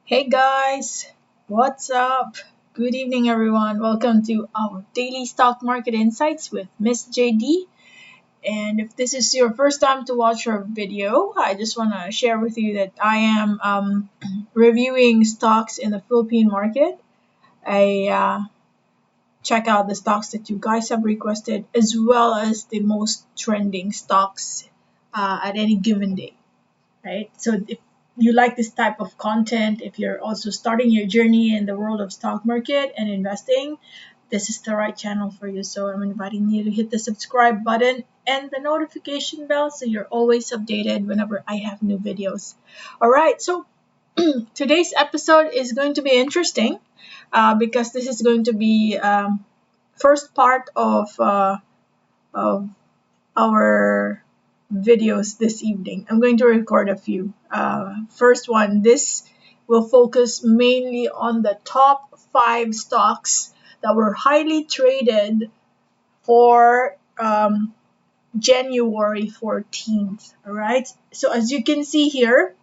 Hey guys, what's up? Good evening, everyone. Welcome to our daily stock market insights with Miss JD. And if this is your first time to watch our video, I just want to share with you that I am reviewing stocks in the Philippine market. I check out the stocks that you guys have requested, as well as the most trending stocks at any given day, right? So if you like this type of content, if you're also starting your journey in the world of stock market and investing, this is the right channel for you. So I'm inviting you to hit the subscribe button and the notification bell so you're always updated whenever I have new videos. All right, so today's episode is going to be interesting because this is going to be first part of our videos this evening. I'm going to record a few. First one, this will focus mainly on the top 5 stocks that were highly traded for January 14th. All right. So as you can see here,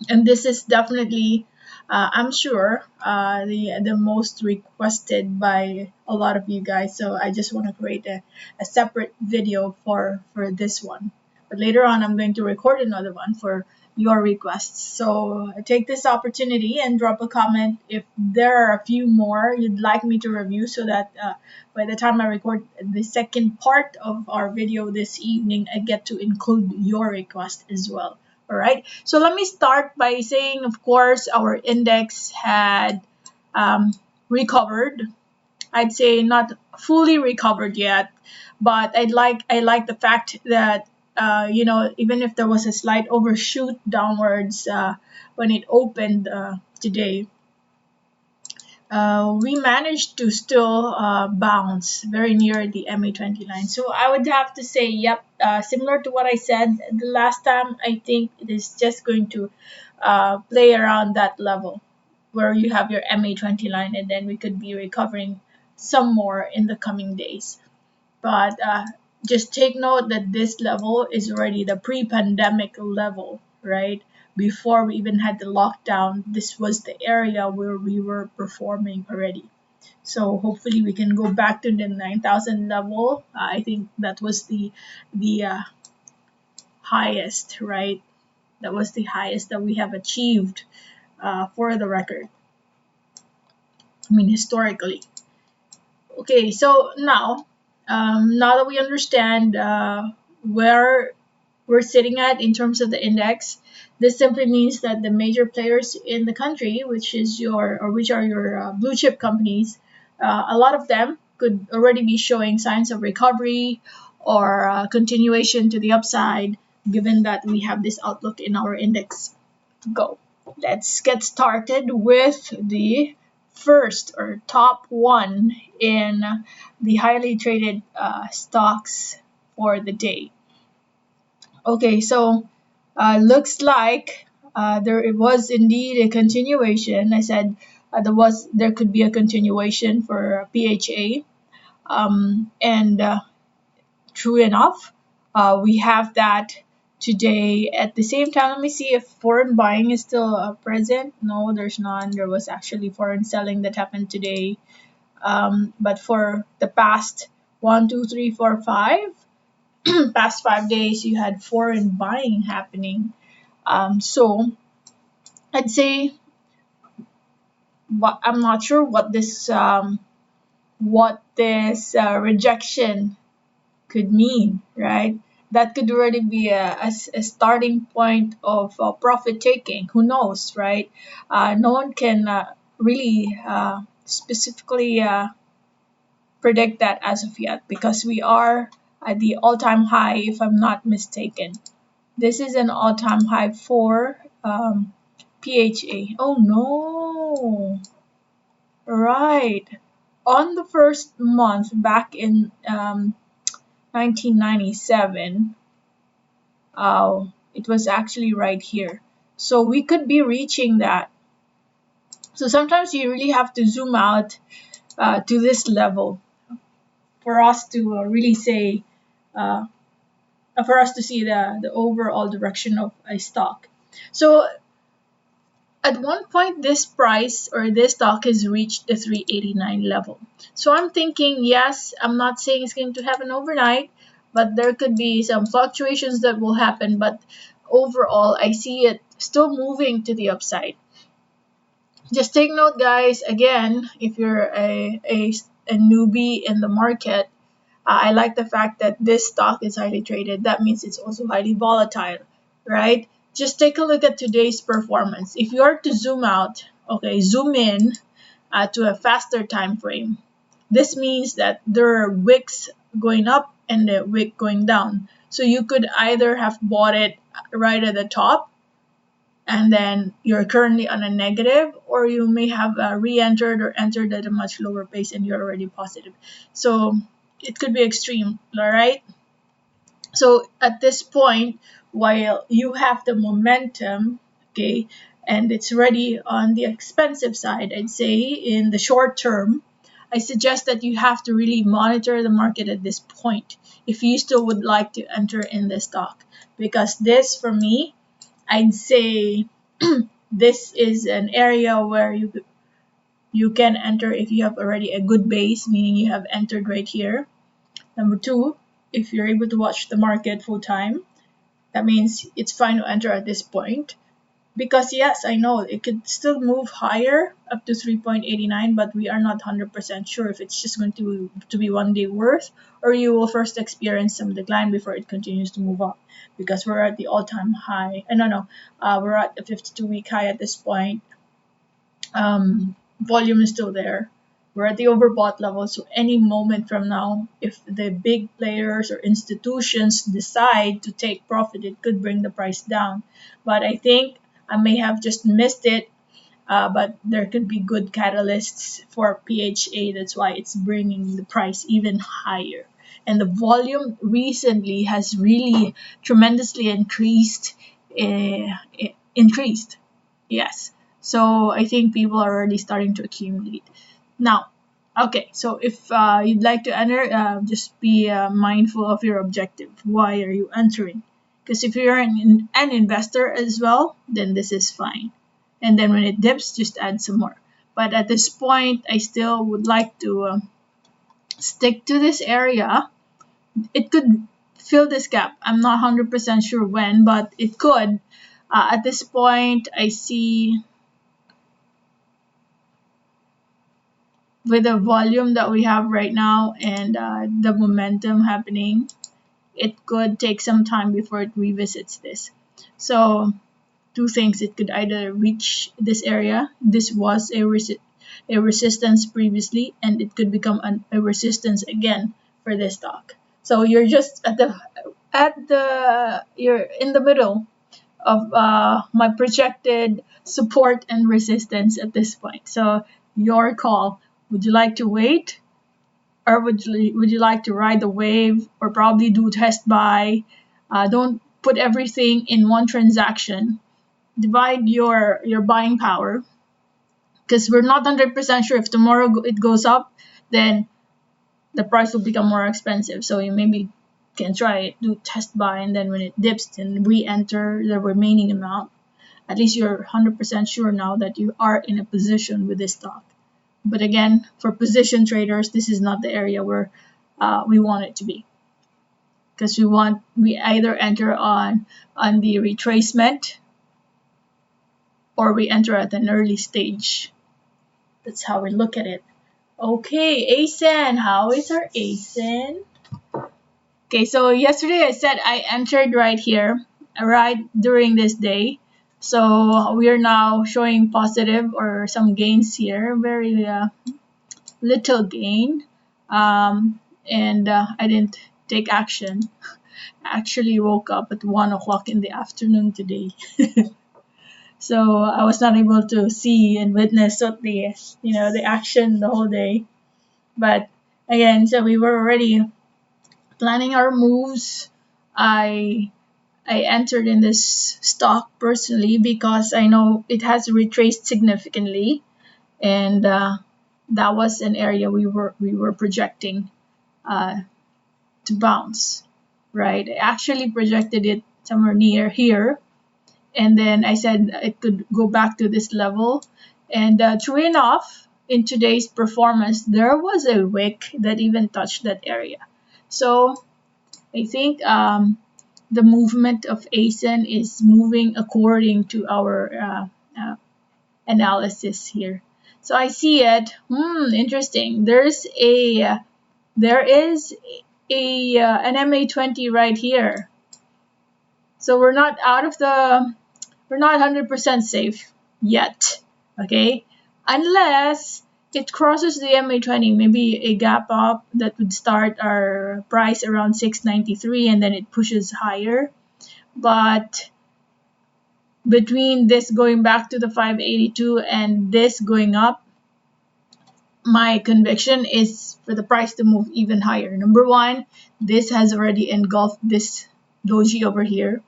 and this is definitely I'm sure the most requested by a lot of you guys, so I just want to create a separate video for this one, but later on I'm going to record another one for your requests. So take this opportunity and drop a comment if there are a few more you'd like me to review, so that by the time I record the second part of our video this evening, I get to include your request as well. All right, so let me start by saying, of course, our index had recovered. I'd say not fully recovered yet, but I like the fact that even if there was a slight overshoot downwards when it opened today, we managed to still bounce very near the MA20 line. So I would have to say, yep, similar to what I said the last time, I think it is just going to play around that level where you have your MA20 line, and then we could be recovering some more in the coming days. But just take note that this level is already the pre-pandemic level, right? Before we even had the lockdown, this was the area where we were performing already. So hopefully we can go back to the 9,000 level. I think that was the highest, right? That was the highest that we have achieved for the record. I mean, historically. Okay, so now that we understand where we're sitting at in terms of the index, this simply means that the major players in the country, which are your blue chip companies, a lot of them could already be showing signs of recovery or continuation to the upside, given that we have this outlook in our index. Go. Let's get started with the first or top one in the highly traded stocks for the day. Okay, so looks like there was indeed a continuation. I said there could be a continuation for PHA, and true enough, we have that today. At the same time, let me see if foreign buying is still present. No, there's none. There was actually foreign selling that happened today. But for the past 1, 2, 3, 4, 5, past 5 days, you had foreign buying happening. So I'd say, but I'm not sure what this rejection could mean, right? That could already be a starting point of profit taking. Who knows, right? No one can really specifically predict that as of yet, because we are at the all-time high, if I'm not mistaken. This is an all-time high for PHA. Oh no! Right. On the first month back in 1997, it was actually right here. So we could be reaching that. So sometimes you really have to zoom out to this level for us to really say, for us to see the overall direction of a stock. So at one point this price or this stock has reached the 389 level. So I'm thinking, yes, I'm not saying it's going to happen overnight, but there could be some fluctuations that will happen. But overall, I see it still moving to the upside. Just take note, guys, again, if you're a newbie in the market, I like the fact that this stock is highly traded. That means it's also highly volatile, right? Just take a look at today's performance. If you are to zoom out, okay, zoom in to a faster time frame. This means that there are wicks going up and the wick going down. So you could either have bought it right at the top and then you're currently on a negative, or you may have re-entered or entered at a much lower pace and you're already positive. So it could be extreme, all right? So at this point, while you have the momentum, okay, and it's ready on the expensive side, I'd say in the short term, I suggest that you have to really monitor the market at this point if you still would like to enter in this stock. Because this, for me, I'd say this is an area where you can enter if you have already a good base, meaning you have entered right here. Number two, if you're able to watch the market full time, that means it's fine to enter at this point. Because yes, I know it could still move higher up to 3.89, but we are not 100% sure if it's just going to be one day worth, or you will first experience some decline before it continues to move up. Because we're at the all-time high. We're at the 52-week high at this point. Volume is still there. We're at the overbought level, so any moment from now, if the big players or institutions decide to take profit, it could bring the price down. But I think I may have just missed it, but there could be good catalysts for PHA. That's why it's bringing the price even higher. And the volume recently has really tremendously increased. Increased, yes. So I think people are already starting to accumulate. Now, okay, so if you'd like to enter, just be mindful of your objective. Why are you entering? Because if you're an investor as well, then this is fine. And then when it dips, just add some more. But at this point, I still would like to stick to this area. It could fill this gap. I'm not 100% sure when, but it could. At this point, I see with the volume that we have right now and the momentum happening, it could take some time before it revisits this. So two things, it could either reach this area. This was a resistance previously, and it could become a resistance again for this stock. So you're just you're in the middle of my projected support and resistance at this point. So your call. Would you like to wait, or would you like to ride the wave, or probably do test buy? Don't put everything in one transaction. Divide your buying power, because we're not 100% sure if tomorrow it goes up, then the price will become more expensive. So you maybe can try it, do test buy, and then when it dips, then re-enter the remaining amount. At least you're 100% sure now that you are in a position with this stock. But again, for position traders, this is not the area where we want it to be, because we either enter on the retracement, or we enter at an early stage. That's how we look at it. Okay, ACEN, how is our ACEN? Okay, so yesterday I said I entered right here, right during this day. So we are now showing positive or some gains here, very little gain, and I didn't take action. I actually woke up at 1 o'clock in the afternoon today. So I was not able to see and witness what the action the whole day. But again, so we were already planning our moves. I entered in this stock personally because I know it has retraced significantly, and that was an area we were projecting to bounce, right? I actually projected it somewhere near here, and then I said it could go back to this level. And true enough, in today's performance, there was a wick that even touched that area. So I think the movement of ACEN is moving according to our analysis here. So I see it. Interesting. There is an MA20 right here. So we're not 100% safe yet. Okay, unless it crosses the MA20, maybe a gap up that would start our price around 693 and then it pushes higher. But between this going back to the 582 and this going up, my conviction is for the price to move even higher. Number one, this has already engulfed this doji over here.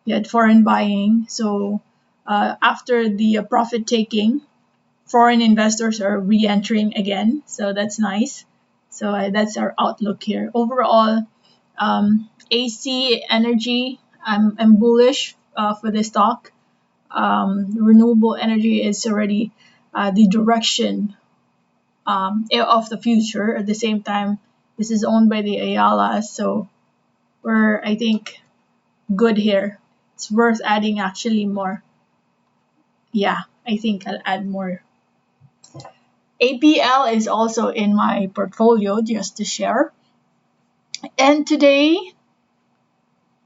You had foreign buying. So after the profit taking, foreign investors are re-entering again. So that's nice. So that's our outlook here. Overall, AC Energy, I'm bullish for this stock. Renewable energy is already the direction of the future. At the same time, this is owned by the Ayala, so we're, I think, good here. It's worth adding actually more. Yeah, I think I'll add more. APL is also in my portfolio just to share. And today,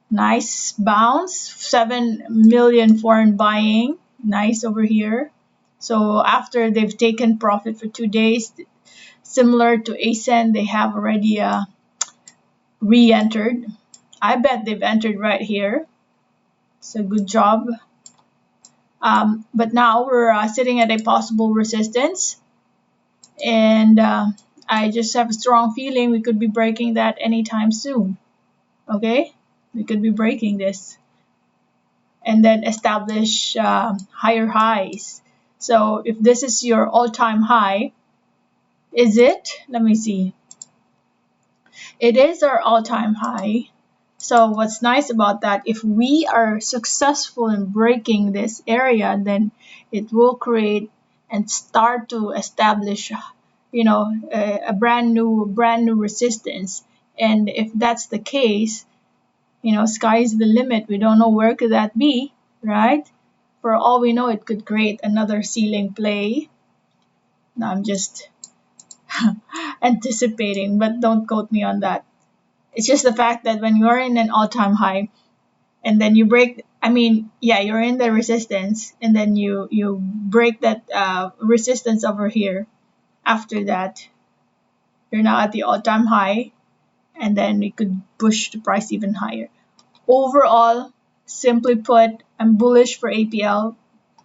nice bounce, 7 million foreign buying, nice over here. So after they've taken profit for 2 days, similar to ACEN, they have already re-entered. I bet they've entered right here. It's a good job. But now we're sitting at a possible resistance, and I just have a strong feeling we could be breaking that anytime soon. Okay, we could be breaking this and then establish higher highs. So if this is your all-time high, is it? Let me see. It is our all-time high. So what's nice about that, if we are successful in breaking this area, then it will create and start to establish, a brand new resistance. And if that's the case, sky is the limit. We don't know where could that be, right? For all we know, it could create another ceiling play. Now I'm just anticipating, but don't quote me on that. It's just the fact that when you're in an all-time high and then you break, you're in the resistance and then you break that resistance over here. After that, you're now at the all-time high, and then it could push the price even higher. Overall, simply put, I'm bullish for APL.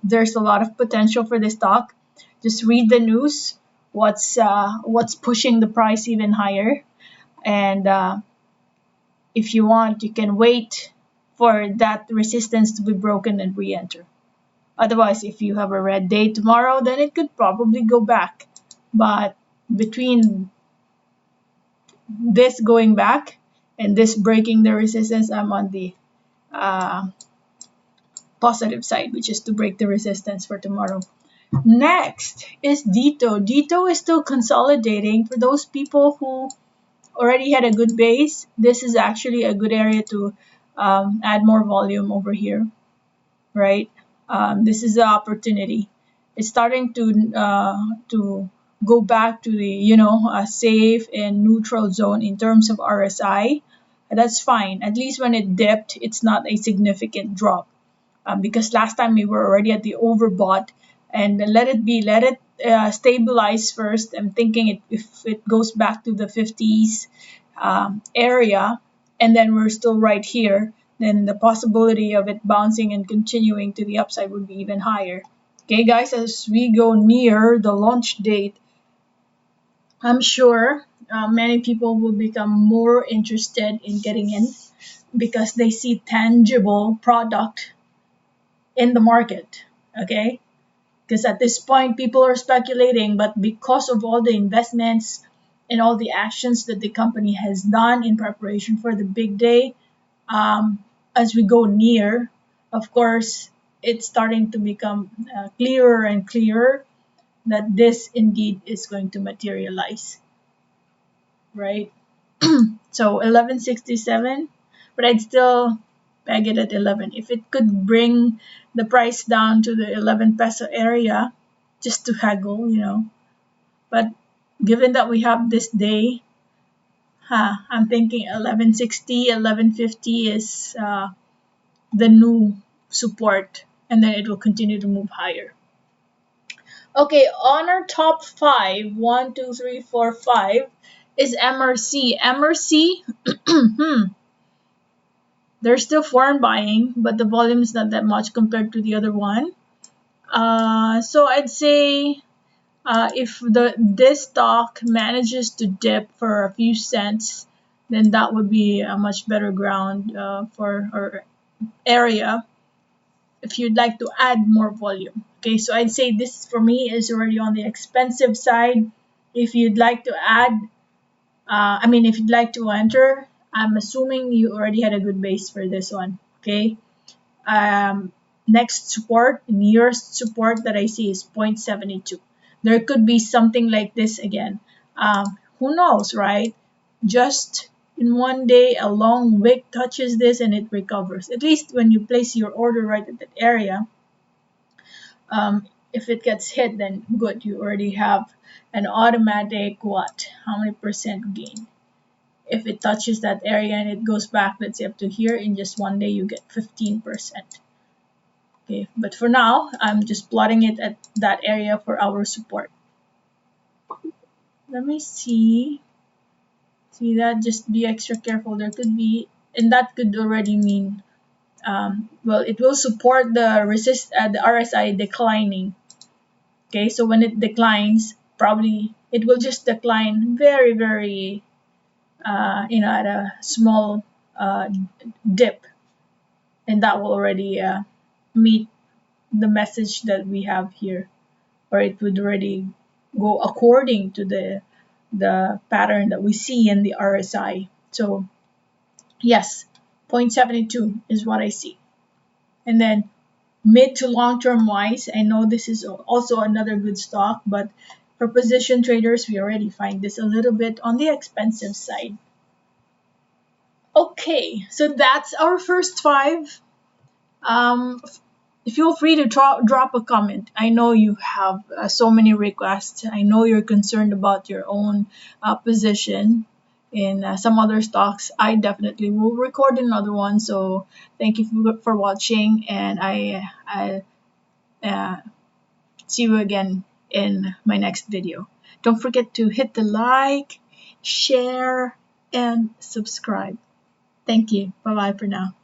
There's a lot of potential for this stock. Just read the news. What's pushing the price even higher, and if you want, you can wait for that resistance to be broken and re-enter. Otherwise, if you have a red day tomorrow, then it could probably go back. But between this going back and this breaking the resistance, I'm on the positive side, which is to break the resistance for tomorrow. Next is Dito. Dito is still consolidating. For those people who already had a good base, this is actually a good area to add more volume over here, right? This is the opportunity. It's starting to go back to the a safe and neutral zone in terms of RSI. That's fine. At least when it dipped, it's not a significant drop, because last time we were already at the overbought, and let it stabilize first. I'm thinking if it goes back to the 50s area, and then we're still right here, then the possibility of it bouncing and continuing to the upside would be even higher. Okay, guys, as we go near the launch date, I'm sure many people will become more interested in getting in because they see tangible product in the market. Okay, because at this point people are speculating, but because of all the investments and all the actions that the company has done in preparation for the big day, as we go near, of course, it's starting to become clearer and clearer that this indeed is going to materialize, right? So 1167, but I'd still peg it at 11. If it could bring the price down to the 11 peso area, just to haggle, But given that we have this day, I'm thinking 1160, 1150 is the new support, and then it will continue to move higher. Okay, on our top five, 1, 2, 3, 4, 5 is MRC. MRC, they're still foreign buying, but the volume is not that much compared to the other one. So I'd say if this stock manages to dip for a few cents, then that would be a much better ground for or area if you'd like to add more volume. Okay, so I'd say this for me is already on the expensive side. If you'd like to add, if you'd like to enter, I'm assuming you already had a good base for this one. Okay. Next support, nearest support that I see is 0.72. There could be something like this again. Who knows, right? Just in one day, a long wick touches this and it recovers. At least when you place your order right at that area, if it gets hit, then good. You already have an automatic how many percent gain. If it touches that area and it goes back, let's say up to here, in just one day, you get 15%. Okay, but for now, I'm just plotting it at that area for our support. Let me see. See that? Just be extra careful. There could be, and that could already mean, it will support the RSI declining. Okay, so when it declines, probably it will just decline very, very, at a small dip, and that will already meet the message that we have here, or it would already go according to the pattern that we see in the RSI. So yes, 0.72 is what I see. And then mid to long term wise, I know this is also another good stock, but for position traders, we already find this a little bit on the expensive side. Okay, so that's our first five. Feel free to drop a comment. I know you have so many requests. I know you're concerned about your own position in some other stocks. I definitely will record another one. So thank you for watching, and I see you again in my next video. Don't forget to hit the like, share, and subscribe. Thank you. Bye-bye for now.